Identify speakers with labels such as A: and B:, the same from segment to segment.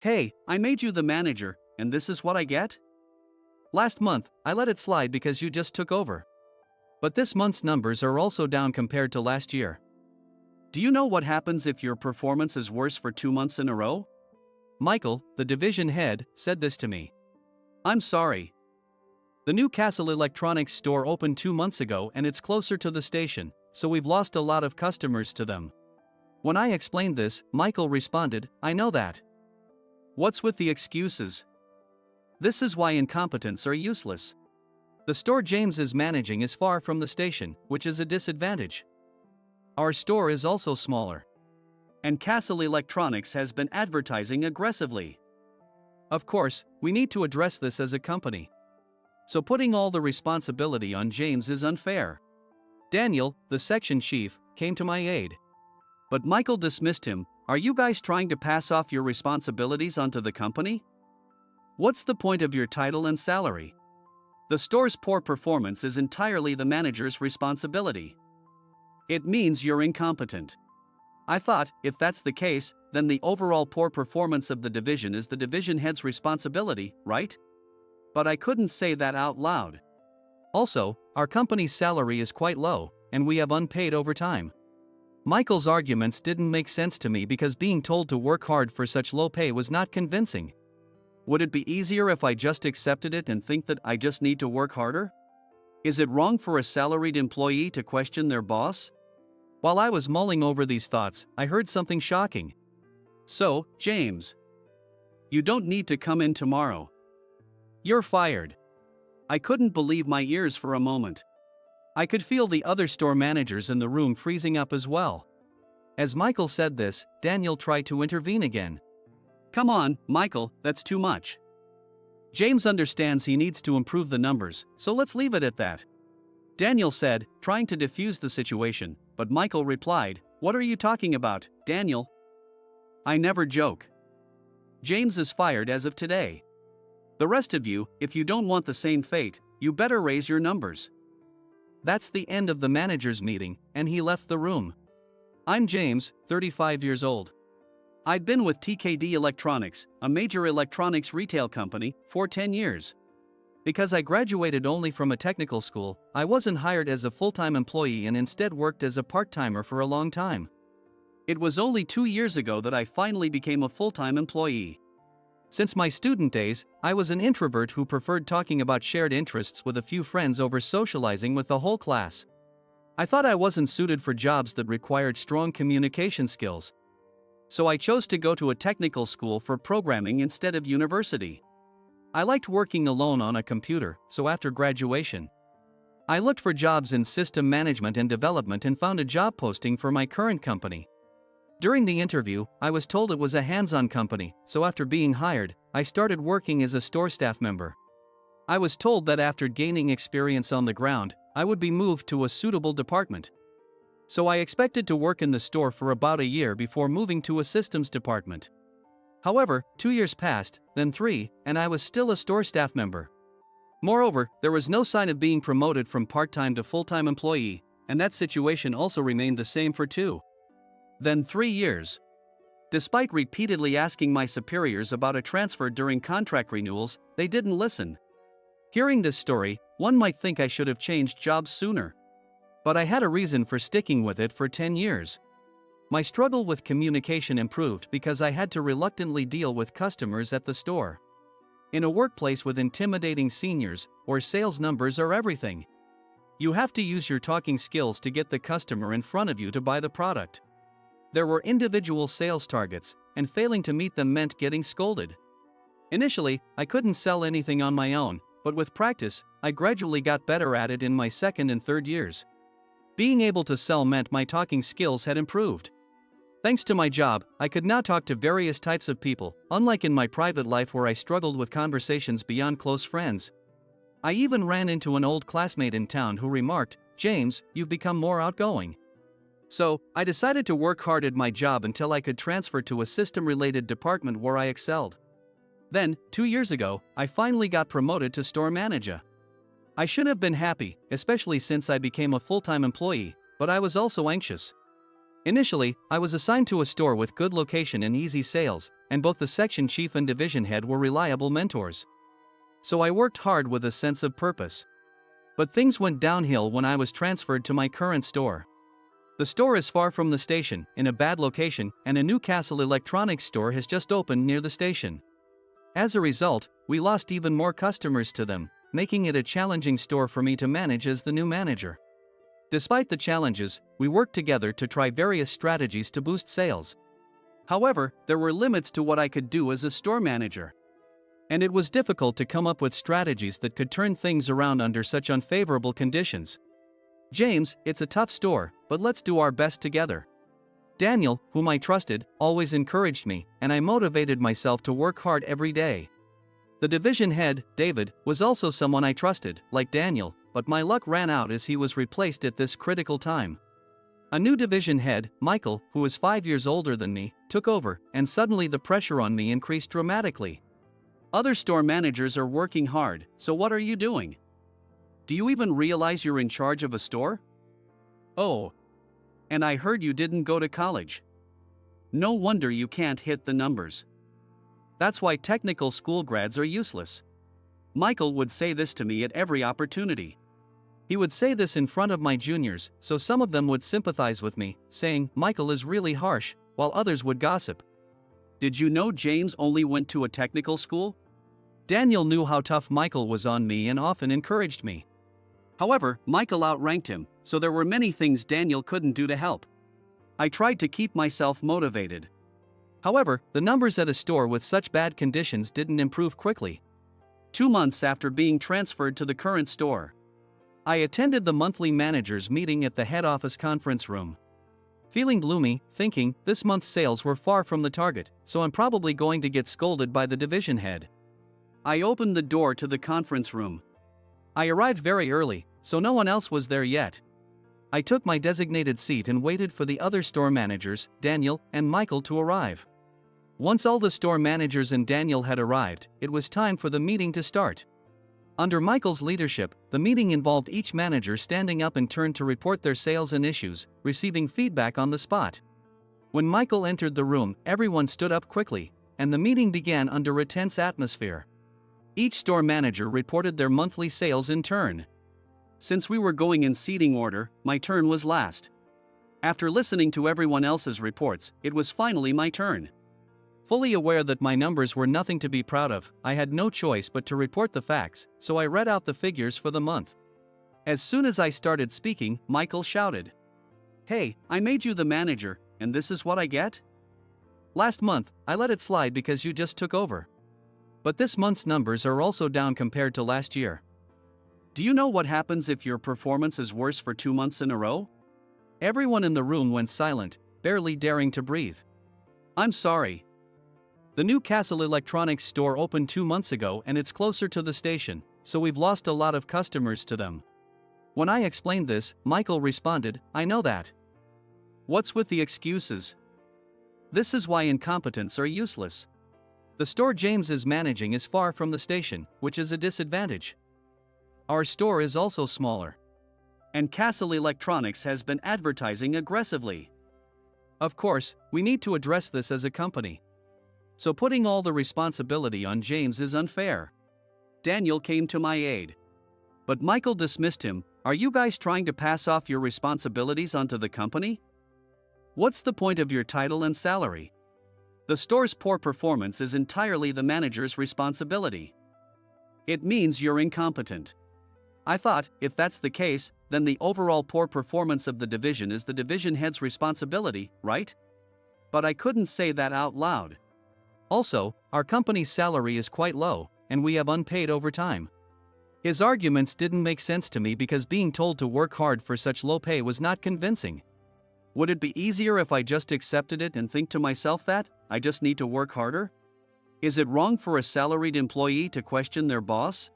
A: Hey, I made you the manager, and this is what I get? Last month, I let it slide because you just took over. But this month's numbers are also down compared to last year. Do you know what happens if your performance is worse for 2 months in a row? Michael, the division head, said this to me. I'm sorry. The new Castle Electronics store opened 2 months ago and it's closer to the station, so we've lost a lot of customers to them. When I explained this, Michael responded, I know that. What's with the excuses? This is why incompetents are useless. The store James is managing is far from the station, which is a disadvantage. Our store is also smaller. And Castle Electronics has been advertising aggressively. Of course, we need to address this as a company. So putting all the responsibility on James is unfair. Daniel, the section chief, came to my aid. But Michael dismissed him. Are you guys trying to pass off your responsibilities onto the company? What's the point of your title and salary? The store's poor performance is entirely the manager's responsibility. It means you're incompetent. I thought, if that's the case, then the overall poor performance of the division is the division head's responsibility, right? But I couldn't say that out loud. Also, our company's salary is quite low, and we have unpaid overtime. Michael's arguments didn't make sense to me because being told to work hard for such low pay was not convincing. Would it be easier if I just accepted it and think that I just need to work harder? Is it wrong for a salaried employee to question their boss? While I was mulling over these thoughts, I heard something shocking. So, James, you don't need to come in tomorrow. You're fired. I couldn't believe my ears for a moment. I could feel the other store managers in the room freezing up as well. As Michael said this, Daniel tried to intervene again. Come on, Michael, that's too much. James understands he needs to improve the numbers, so let's leave it at that. Daniel said, trying to defuse the situation, but Michael replied, What are you talking about, Daniel? I never joke. James is fired as of today. The rest of you, if you don't want the same fate, you better raise your numbers. That's the end of the manager's meeting, and he left the room. I'm James, 35 years old. I'd been with TKD Electronics, a major electronics retail company, for 10 years. Because I graduated only from a technical school, I wasn't hired as a full-time employee and instead worked as a part-timer for a long time. It was only 2 years ago that I finally became a full-time employee. Since my student days, I was an introvert who preferred talking about shared interests with a few friends over socializing with the whole class. I thought I wasn't suited for jobs that required strong communication skills. So I chose to go to a technical school for programming instead of university. I liked working alone on a computer, so after graduation, I looked for jobs in system management and development and found a job posting for my current company. During the interview, I was told it was a hands-on company, so after being hired, I started working as a store staff member. I was told that after gaining experience on the ground, I would be moved to a suitable department. So I expected to work in the store for about a year before moving to a systems department. However, 2 years passed, then 3, and I was still a store staff member. Moreover, there was no sign of being promoted from part-time to full-time employee, and that situation also remained the same for 2. Then 3 years. Despite repeatedly asking my superiors about a transfer during contract renewals, they didn't listen. Hearing this story, one might think I should have changed jobs sooner. But I had a reason for sticking with it for 10 years. My struggle with communication improved because I had to reluctantly deal with customers at the store. In a workplace with intimidating seniors, where sales numbers are everything, you have to use your talking skills to get the customer in front of you to buy the product. There were individual sales targets, and failing to meet them meant getting scolded. Initially, I couldn't sell anything on my own, but with practice, I gradually got better at it in my second and third years. Being able to sell meant my talking skills had improved. Thanks to my job, I could now talk to various types of people, unlike in my private life where I struggled with conversations beyond close friends. I even ran into an old classmate in town who remarked, James, you've become more outgoing. So, I decided to work hard at my job until I could transfer to a system-related department where I excelled. Then, 2 years ago, I finally got promoted to store manager. I should have been happy, especially since I became a full-time employee, but I was also anxious. Initially, I was assigned to a store with good location and easy sales, and both the section chief and division head were reliable mentors. So I worked hard with a sense of purpose. But things went downhill when I was transferred to my current store. The store is far from the station, in a bad location, and a new Castle Electronics store has just opened near the station. As a result, we lost even more customers to them, making it a challenging store for me to manage as the new manager. Despite the challenges, we worked together to try various strategies to boost sales. However, there were limits to what I could do as a store manager. And it was difficult to come up with strategies that could turn things around under such unfavorable conditions. James, it's a tough store, but let's do our best together. Daniel, whom I trusted, always encouraged me, and I motivated myself to work hard every day. The division head, David, was also someone I trusted, like Daniel, but my luck ran out as he was replaced at this critical time. A new division head, Michael, who was 5 years older than me, took over, and suddenly the pressure on me increased dramatically. Other store managers are working hard, so what are you doing? Do you even realize you're in charge of a store? Oh. And I heard you didn't go to college. No wonder you can't hit the numbers. That's why technical school grads are useless. Michael would say this to me at every opportunity. He would say this in front of my juniors, so some of them would sympathize with me, saying, "Michael is really harsh," while others would gossip. Did you know James only went to a technical school? Daniel knew how tough Michael was on me and often encouraged me. However, Michael outranked him, so there were many things Daniel couldn't do to help. I tried to keep myself motivated. However, the numbers at a store with such bad conditions didn't improve quickly. 2 months after being transferred to the current store, I attended the monthly managers' meeting at the head office conference room. Feeling gloomy, thinking this month's sales were far from the target, so I'm probably going to get scolded by the division head. I opened the door to the conference room. I arrived very early, so no one else was there yet. I took my designated seat and waited for the other store managers, Daniel and Michael, to arrive. Once all the store managers and Daniel had arrived, it was time for the meeting to start. Under Michael's leadership, the meeting involved each manager standing up in turn to report their sales and issues, receiving feedback on the spot. When Michael entered the room, everyone stood up quickly, and the meeting began under a tense atmosphere. Each store manager reported their monthly sales in turn. Since we were going in seating order, my turn was last. After listening to everyone else's reports, it was finally my turn. Fully aware that my numbers were nothing to be proud of, I had no choice but to report the facts, so I read out the figures for the month. As soon as I started speaking, Michael shouted, "Hey, I made you the manager, and this is what I get? Last month, I let it slide because you just took over. But this month's numbers are also down compared to last year. Do you know what happens if your performance is worse for 2 months in a row?" Everyone in the room went silent, barely daring to breathe. "I'm sorry. The new Castle Electronics store opened 2 months ago and it's closer to the station, so we've lost a lot of customers to them." When I explained this, Michael responded, "I know that. What's with the excuses? This is why incompetents are useless. The store James is managing is far from the station, which is a disadvantage. Our store is also smaller. And Castle Electronics has been advertising aggressively. Of course, we need to address this as a company. So putting all the responsibility on James is unfair." Daniel came to my aid. But Michael dismissed him. "Are you guys trying to pass off your responsibilities onto the company? What's the point of your title and salary? The store's poor performance is entirely the manager's responsibility. It means you're incompetent." I thought, if that's the case, then the overall poor performance of the division is the division head's responsibility, right? But I couldn't say that out loud. Also, our company's salary is quite low, and we have unpaid overtime. His arguments didn't make sense to me because being told to work hard for such low pay was not convincing. Would it be easier if I just accepted it and think to myself that I just need to work harder? Is it wrong for a salaried employee to question their boss?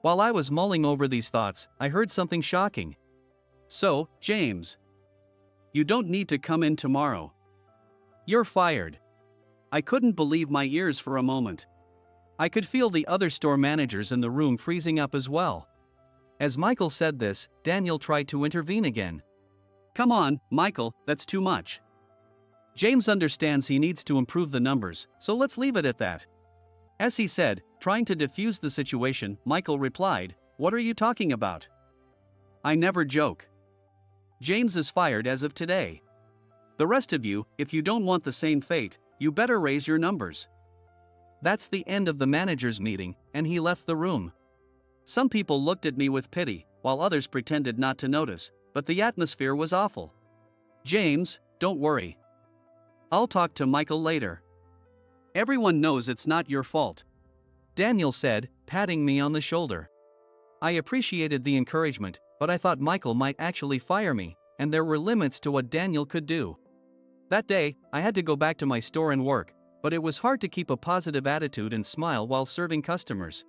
A: While I was mulling over these thoughts, I heard something shocking. "So, James, you don't need to come in tomorrow. You're fired." I couldn't believe my ears for a moment. I could feel the other store managers in the room freezing up as well. As Michael said this, Daniel tried to intervene again. Come on, Michael, that's too much. James understands he needs to improve the numbers, so let's leave it at that. As he said, trying to defuse the situation, Michael replied, "What are you talking about? I never joke. James is fired as of today. The rest of you, if you don't want the same fate, you better raise your numbers." That's the end of the manager's meeting, and he left the room. Some people looked at me with pity, while others pretended not to notice, but the atmosphere was awful. "James, don't worry. I'll talk to Michael later. Everyone knows it's not your fault," Daniel said, patting me on the shoulder. I appreciated the encouragement, but I thought Michael might actually fire me, and there were limits to what Daniel could do. That day, I had to go back to my store and work, but it was hard to keep a positive attitude and smile while serving customers.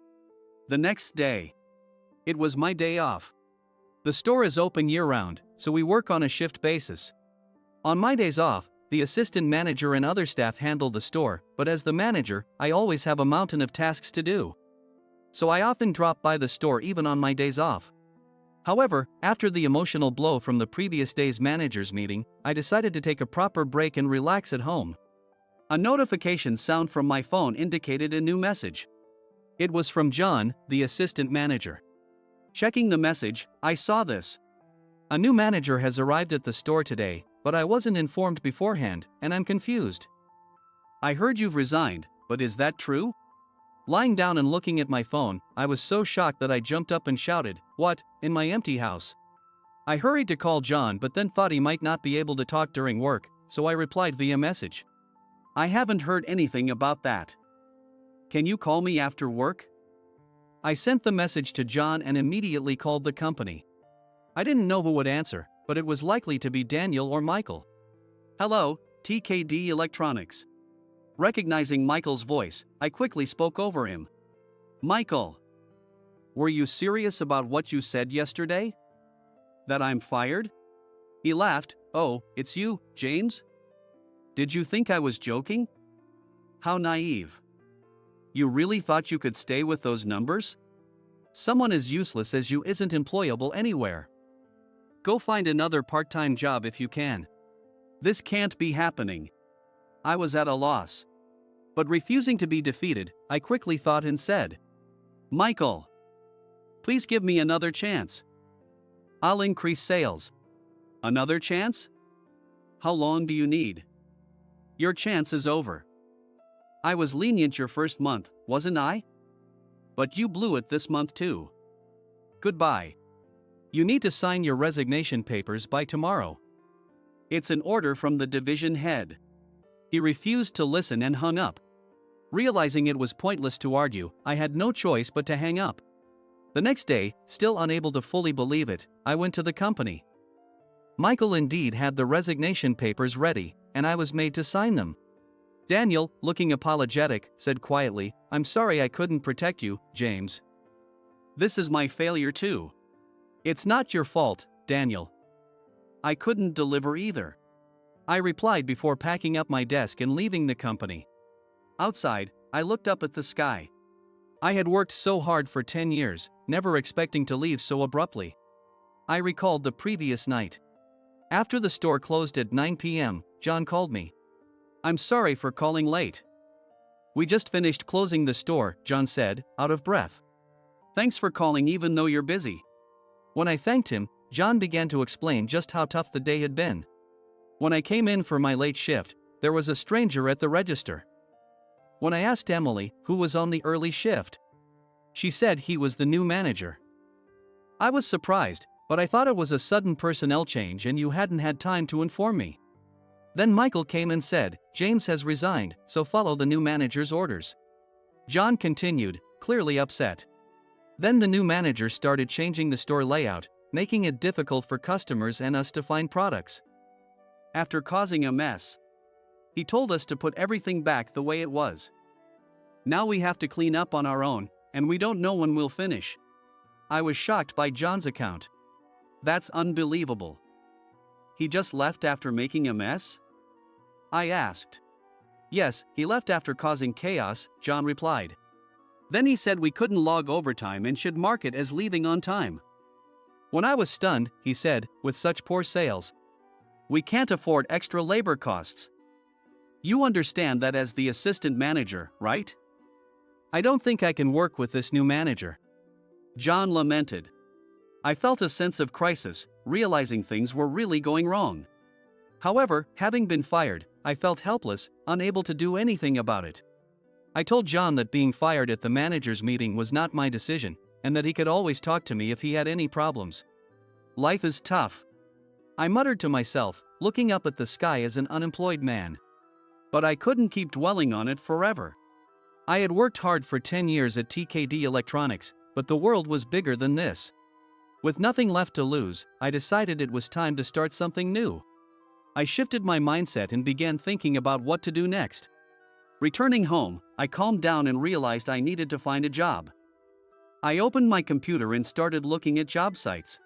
A: The next day, it was my day off. The store is open year-round, so we work on a shift basis. On my days off, the assistant manager and other staff handle the store, but as the manager, I always have a mountain of tasks to do. So I often drop by the store even on my days off. However, after the emotional blow from the previous day's managers' meeting, I decided to take a proper break and relax at home. A notification sound from my phone indicated a new message. It was from John, the assistant manager. Checking the message, I saw this. "A new manager has arrived at the store today, but I wasn't informed beforehand, and I'm confused. I heard you've resigned, but is that true?" Lying down and looking at my phone, I was so shocked that I jumped up and shouted, "What, in my empty house?" I hurried to call John but then thought he might not be able to talk during work, so I replied via message. "I haven't heard anything about that. Can you call me after work?" I sent the message to John and immediately called the company. I didn't know who would answer, but it was likely to be Daniel or Michael. "Hello, TKD Electronics." Recognizing Michael's voice, I quickly spoke over him. "Michael, were you serious about what you said yesterday? That I'm fired?" He laughed. "Oh, it's you, James? Did you think I was joking? How naive. You really thought you could stay with those numbers? Someone as useless as you isn't employable anywhere. Go find another part-time job if you can. This can't be happening." I was at a loss. But refusing to be defeated, I quickly thought and said, "Michael, please give me another chance. I'll increase sales." "Another chance? How long do you need? Your chance is over. I was lenient your first month, wasn't I? But you blew it this month too. Goodbye. You need to sign your resignation papers by tomorrow. It's an order from the division head." He refused to listen and hung up. Realizing it was pointless to argue, I had no choice but to hang up. The next day, still unable to fully believe it, I went to the company. Michael indeed had the resignation papers ready, and I was made to sign them. Daniel, looking apologetic, said quietly, "I'm sorry I couldn't protect you, James. This is my failure too. It's not your fault, Daniel. I couldn't deliver either." I replied before packing up my desk and leaving the company. Outside, I looked up at the sky. I had worked so hard for 10 years, never expecting to leave so abruptly. I recalled the previous night. After the store closed at 9 p.m., John called me. "I'm sorry for calling late. We just finished closing the store," John said, out of breath. "Thanks for calling even though you're busy." When I thanked him, John began to explain just how tough the day had been. When I came in for my late shift, there was a stranger at the register. When I asked Emily who was on the early shift, she said he was the new manager. I was surprised, but I thought it was a sudden personnel change and you hadn't had time to inform me. Then Michael came and said, "James has resigned, so follow the new manager's orders." John continued, clearly upset. Then the new manager started changing the store layout, making it difficult for customers and us to find products. After causing a mess, he told us to put everything back the way it was. Now we have to clean up on our own, and we don't know when we'll finish. I was shocked by John's account. That's unbelievable. He just left after making a mess? I asked. Yes, he left after causing chaos, John replied. Then he said we couldn't log overtime and should mark it as leaving on time. When I was stunned, he said, with such poor sales, We can't afford extra labor costs. You understand that as the assistant manager, right? I don't think I can work with this new manager. John lamented. I felt a sense of crisis, realizing things were really going wrong. However, having been fired, I felt helpless, unable to do anything about it. I told John that being fired at the manager's meeting was not my decision, and that he could always talk to me if he had any problems. Life is tough. I muttered to myself, looking up at the sky as an unemployed man. But I couldn't keep dwelling on it forever. I had worked hard for 10 years at TKD Electronics, but the world was bigger than this. With nothing left to lose, I decided it was time to start something new. I shifted my mindset and began thinking about what to do next. Returning home, I calmed down and realized I needed to find a job. I opened my computer and started looking at job sites.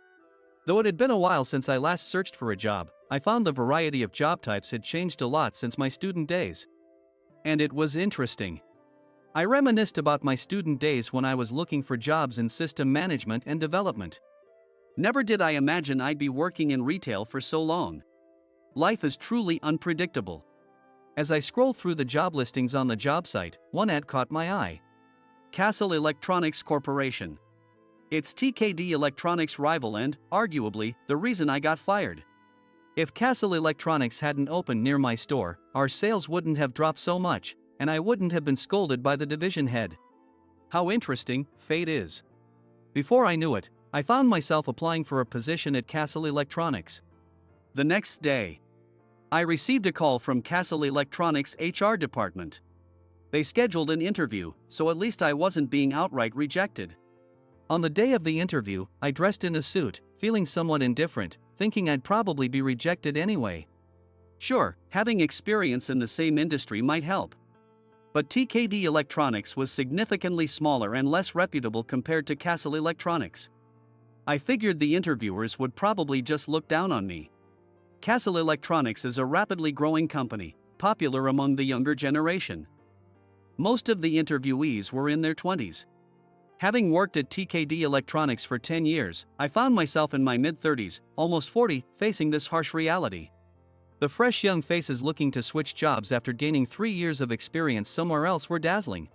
A: Though it had been a while since I last searched for a job, I found the variety of job types had changed a lot since my student days. And it was interesting. I reminisced about my student days when I was looking for jobs in system management and development. Never did I imagine I'd be working in retail for so long. Life is truly unpredictable. As I scrolled through the job listings on the job site, one ad caught my eye. Castle Electronics Corporation. It's TKD Electronics' rival and, arguably, the reason I got fired. If Castle Electronics hadn't opened near my store, our sales wouldn't have dropped so much, and I wouldn't have been scolded by the division head. How interesting fate is. Before I knew it, I found myself applying for a position at Castle Electronics. The next day, I received a call from Castle Electronics' HR department. They scheduled an interview, so at least I wasn't being outright rejected. On the day of the interview, I dressed in a suit, feeling somewhat indifferent, thinking I'd probably be rejected anyway. Sure, having experience in the same industry might help. But TKD Electronics was significantly smaller and less reputable compared to Castle Electronics. I figured the interviewers would probably just look down on me. Castle Electronics is a rapidly growing company, popular among the younger generation. Most of the interviewees were in their 20s. Having worked at TKD Electronics for 10 years, I found myself in my mid-30s, almost 40, facing this harsh reality. The fresh young faces looking to switch jobs after gaining 3 years of experience somewhere else were dazzling.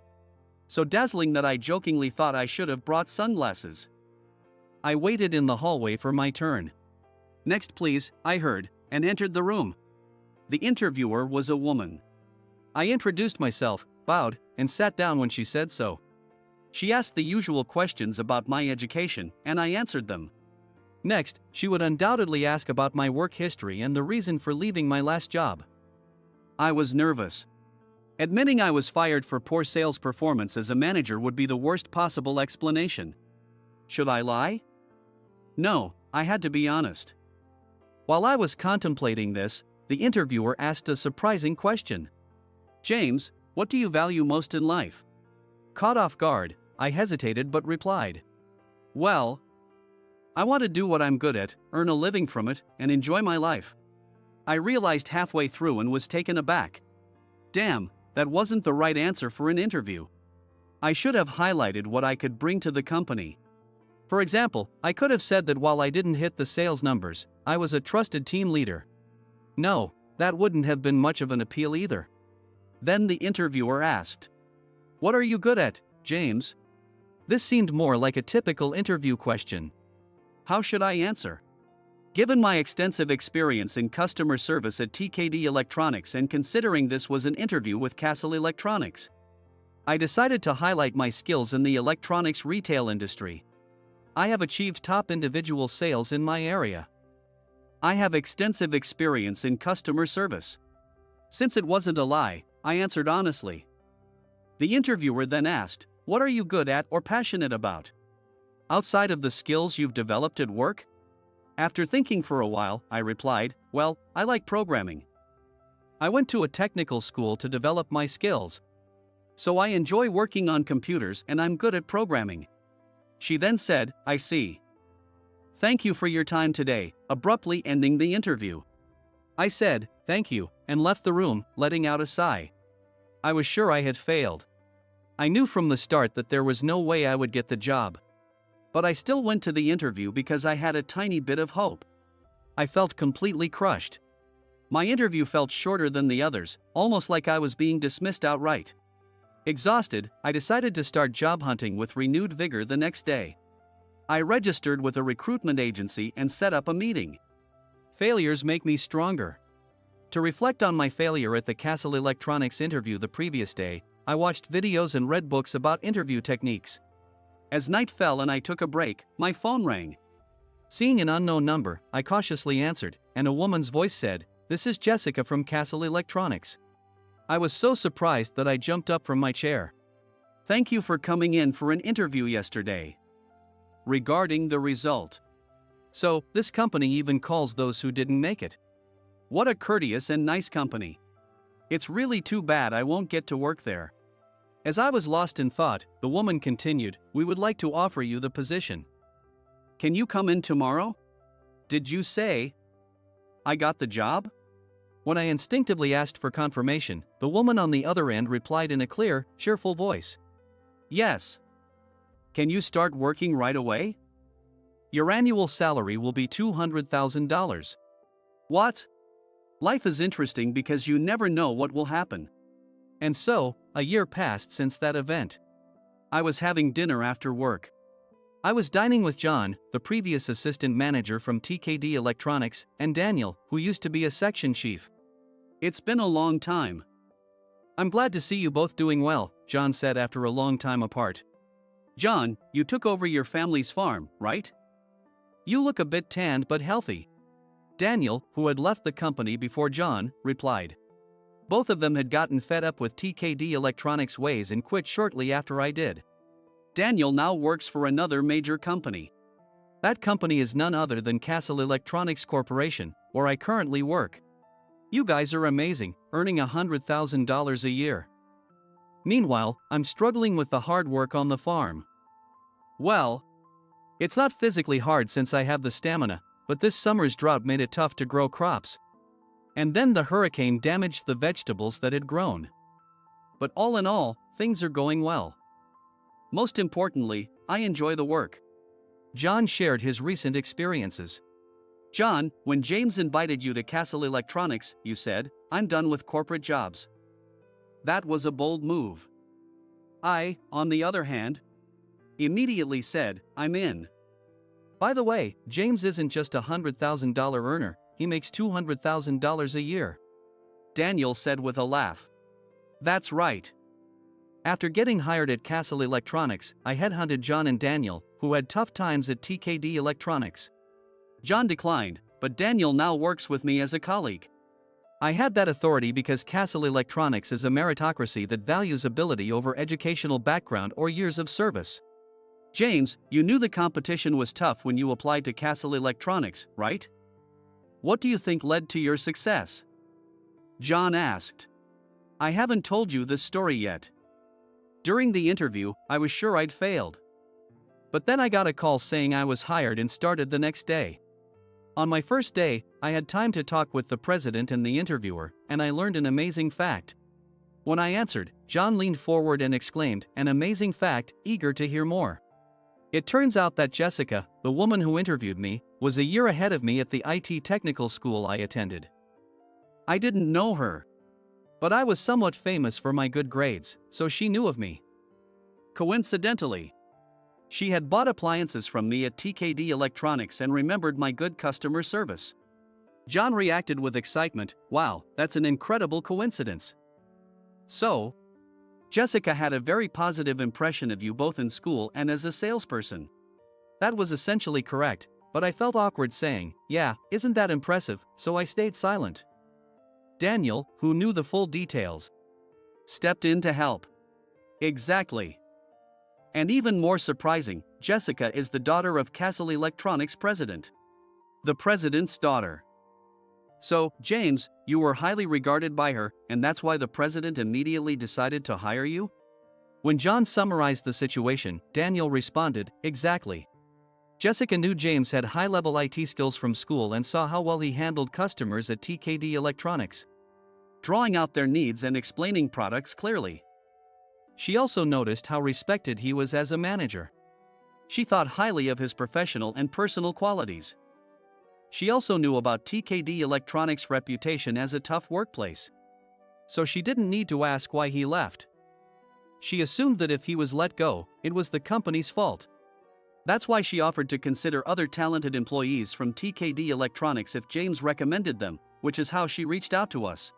A: So dazzling that I jokingly thought I should have brought sunglasses. I waited in the hallway for my turn. Next please, I heard, and entered the room. The interviewer was a woman. I introduced myself, bowed, and sat down when she said so. She asked the usual questions about my education, and I answered them. Next, she would undoubtedly ask about my work history and the reason for leaving my last job. I was nervous. Admitting I was fired for poor sales performance as a manager would be the worst possible explanation. Should I lie? No, I had to be honest. While I was contemplating this, the interviewer asked a surprising question. James, what do you value most in life? Caught off guard, I hesitated but replied. Well, I want to do what I'm good at, earn a living from it, and enjoy my life. I realized halfway through and was taken aback. Damn, that wasn't the right answer for an interview. I should have highlighted what I could bring to the company. For example, I could have said that while I didn't hit the sales numbers, I was a trusted team leader. No, that wouldn't have been much of an appeal either. Then the interviewer asked, "What are you good at, James?" This seemed more like a typical interview question. How should I answer? Given my extensive experience in customer service at TKD Electronics and considering this was an interview with Castle Electronics, I decided to highlight my skills in the electronics retail industry. I have achieved top individual sales in my area. I have extensive experience in customer service. Since it wasn't a lie, I answered honestly. The interviewer then asked, "What are you good at or passionate about? Outside of the skills you've developed at work?" After thinking for a while, I replied, "Well, I like programming. I went to a technical school to develop my skills. So I enjoy working on computers and I'm good at programming." She then said, "I see. Thank you for your time today," abruptly ending the interview. I said, "Thank you," and left the room, letting out a sigh. I was sure I had failed. I knew from the start that there was no way I would get the job. But I still went to the interview because I had a tiny bit of hope. I felt completely crushed. My interview felt shorter than the others, almost like I was being dismissed outright. Exhausted, I decided to start job hunting with renewed vigor the next day. I registered with a recruitment agency and set up a meeting. Failures make me stronger. To reflect on my failure at the Castle Electronics interview the previous day, I watched videos and read books about interview techniques. As night fell and I took a break, my phone rang. Seeing an unknown number, I cautiously answered, and a woman's voice said, "This is Jessica from Castle Electronics." I was so surprised that I jumped up from my chair. "Thank you for coming in for an interview yesterday. Regarding the result. So, this company even calls those who didn't make it. What a courteous and nice company. It's really too bad I won't get to work there." As I was lost in thought, the woman continued, "We would like to offer you the position. Can you come in tomorrow?" "Did you say I got the job?" When I instinctively asked for confirmation, the woman on the other end replied in a clear, cheerful voice. "Yes. Can you start working right away? Your annual salary will be $200,000. What? Life is interesting because you never know what will happen. And so, a year passed since that event. I was having dinner after work. I was dining with John, the previous assistant manager from TKD Electronics, and Daniel, who used to be a section chief. "It's been a long time." "I'm glad to see you both doing well," John said after a long time apart. "John, you took over your family's farm, right? You look a bit tanned but healthy." Daniel, who had left the company before John, replied. Both of them had gotten fed up with TKD Electronics' ways and quit shortly after I did. Daniel now works for another major company. That company is none other than Castle Electronics Corporation, where I currently work. You guys are amazing, earning $100,000 a year. Meanwhile, I'm struggling with the hard work on the farm. Well, it's not physically hard since I have the stamina, but this summer's drought made it tough to grow crops. And then the hurricane damaged the vegetables that had grown. But all in all, things are going well. Most importantly, I enjoy the work." John shared his recent experiences. "John, when James invited you to Castle Electronics, you said, 'I'm done with corporate jobs.' That was a bold move. I, on the other hand, immediately said, 'I'm in.' By the way, James isn't just a $100,000 earner, he makes $200,000 a year." Daniel said with a laugh. "That's right." After getting hired at Castle Electronics, I headhunted John and Daniel, who had tough times at TKD Electronics. John declined, but Daniel now works with me as a colleague. I had that authority because Castle Electronics is a meritocracy that values ability over educational background or years of service. "James, you knew the competition was tough when you applied to Castle Electronics, right? What do you think led to your success?" John asked. "I haven't told you this story yet. During the interview, I was sure I'd failed. But then I got a call saying I was hired and started the next day. On my first day, I had time to talk with the president and the interviewer, and I learned an amazing fact. When I answered, John leaned forward and exclaimed, "An amazing fact," eager to hear more. It turns out that Jessica, the woman who interviewed me, was a year ahead of me at the IT technical school I attended. I didn't know her. But I was somewhat famous for my good grades, so she knew of me. Coincidentally, she had bought appliances from me at TKD Electronics and remembered my good customer service. John reacted with excitement, "Wow, that's an incredible coincidence." So, Jessica had a very positive impression of you both in school and as a salesperson. That was essentially correct, but I felt awkward saying, "Yeah, isn't that impressive?" So I stayed silent. Daniel, who knew the full details, stepped in to help. Exactly. And even more surprising, Jessica is the daughter of Castle Electronics president. The president's daughter. So, James, you were highly regarded by her, and that's why the president immediately decided to hire you? When John summarized the situation, Daniel responded, "Exactly. Jessica knew James had high-level IT skills from school and saw how well he handled customers at TKD Electronics, drawing out their needs and explaining products clearly. She also noticed how respected he was as a manager. She thought highly of his professional and personal qualities. She also knew about TKD Electronics' reputation as a tough workplace. So she didn't need to ask why he left. She assumed that if he was let go, it was the company's fault. That's why she offered to consider other talented employees from TKD Electronics if James recommended them, which is how she reached out to us.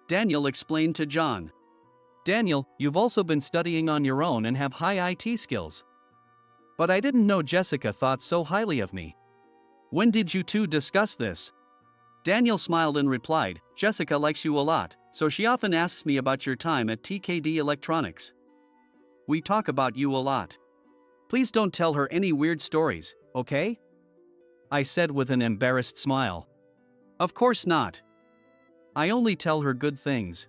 A: Daniel explained to John. Daniel, you've also been studying on your own and have high IT skills. But I didn't know Jessica thought so highly of me. When did you two discuss this? Daniel smiled and replied, Jessica likes you a lot, so she often asks me about your time at TKD Electronics. We talk about you a lot. Please don't tell her any weird stories, okay? I said with an embarrassed smile. Of course not. I only tell her good things.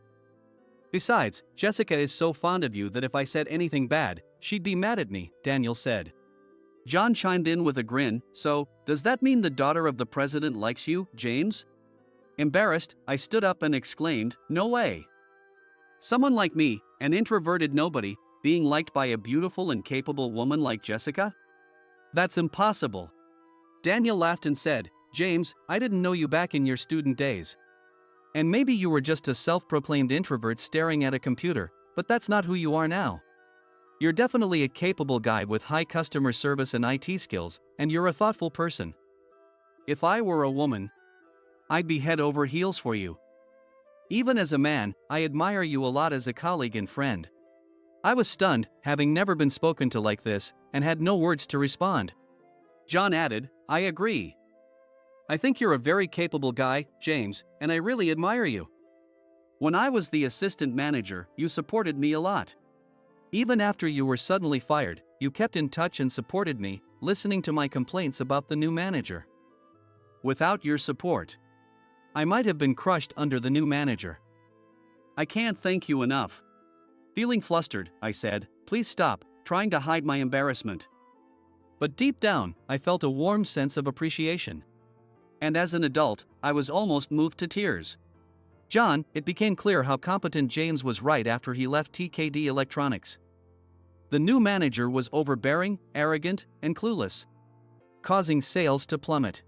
A: Besides, Jessica is so fond of you that if I said anything bad, she'd be mad at me, Daniel said. John chimed in with a grin, so, does that mean the daughter of the president likes you, James? Embarrassed, I stood up and exclaimed, no way. Someone like me, an introverted nobody, being liked by a beautiful and capable woman like Jessica? That's impossible. Daniel laughed and said, James, I didn't know you back in your student days. And maybe you were just a self-proclaimed introvert staring at a computer, but that's not who you are now. You're definitely a capable guy with high customer service and IT skills, and you're a thoughtful person. If I were a woman, I'd be head over heels for you. Even as a man, I admire you a lot as a colleague and friend. I was stunned, having never been spoken to like this, and had no words to respond. John added, I agree. I think you're a very capable guy, James, and I really admire you. When I was the assistant manager, you supported me a lot. Even after you were suddenly fired, you kept in touch and supported me, listening to my complaints about the new manager. Without your support, I might have been crushed under the new manager. I can't thank you enough. Feeling flustered, I said, please stop, trying to hide my embarrassment. But deep down, I felt a warm sense of appreciation. And as an adult, I was almost moved to tears. John, it became clear how competent James was right after he left TKD Electronics. The new manager was overbearing, arrogant, and clueless, causing sales to plummet.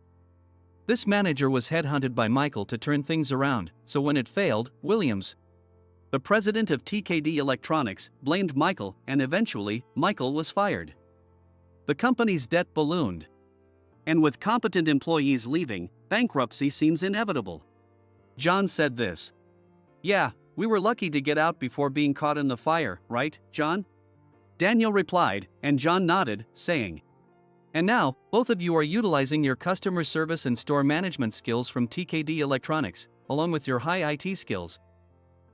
A: This manager was headhunted by Michael to turn things around, so when it failed, Williams, the president of TKD Electronics, blamed Michael, and eventually, Michael was fired. The company's debt ballooned. And with competent employees leaving, bankruptcy seems inevitable. John said this. Yeah, we were lucky to get out before being caught in the fire, right, John? Daniel replied, and John nodded, saying, and now, both of you are utilizing your customer service and store management skills from TKD Electronics, along with your high IT skills,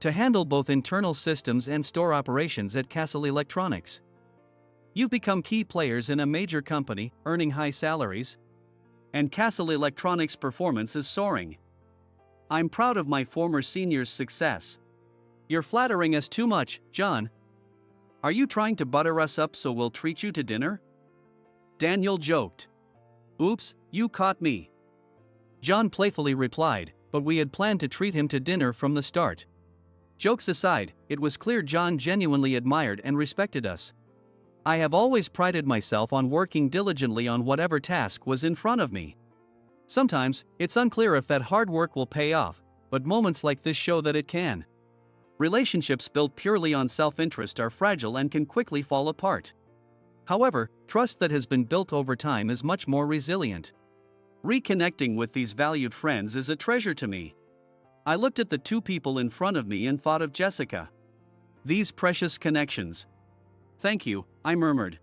A: to handle both internal systems and store operations at Castle Electronics. You've become key players in a major company, earning high salaries, and Castle Electronics' performance is soaring. I'm proud of my former senior's success. You're flattering us too much, John. Are you trying to butter us up so we'll treat you to dinner? Daniel joked. Oops, you caught me. John playfully replied, but we had planned to treat him to dinner from the start. Jokes aside, it was clear John genuinely admired and respected us. I have always prided myself on working diligently on whatever task was in front of me. Sometimes, it's unclear if that hard work will pay off, but moments like this show that it can. Relationships built purely on self-interest are fragile and can quickly fall apart. However, trust that has been built over time is much more resilient. Reconnecting with these valued friends is a treasure to me. I looked at the two people in front of me and thought of Jessica. These precious connections. Thank you, I murmured.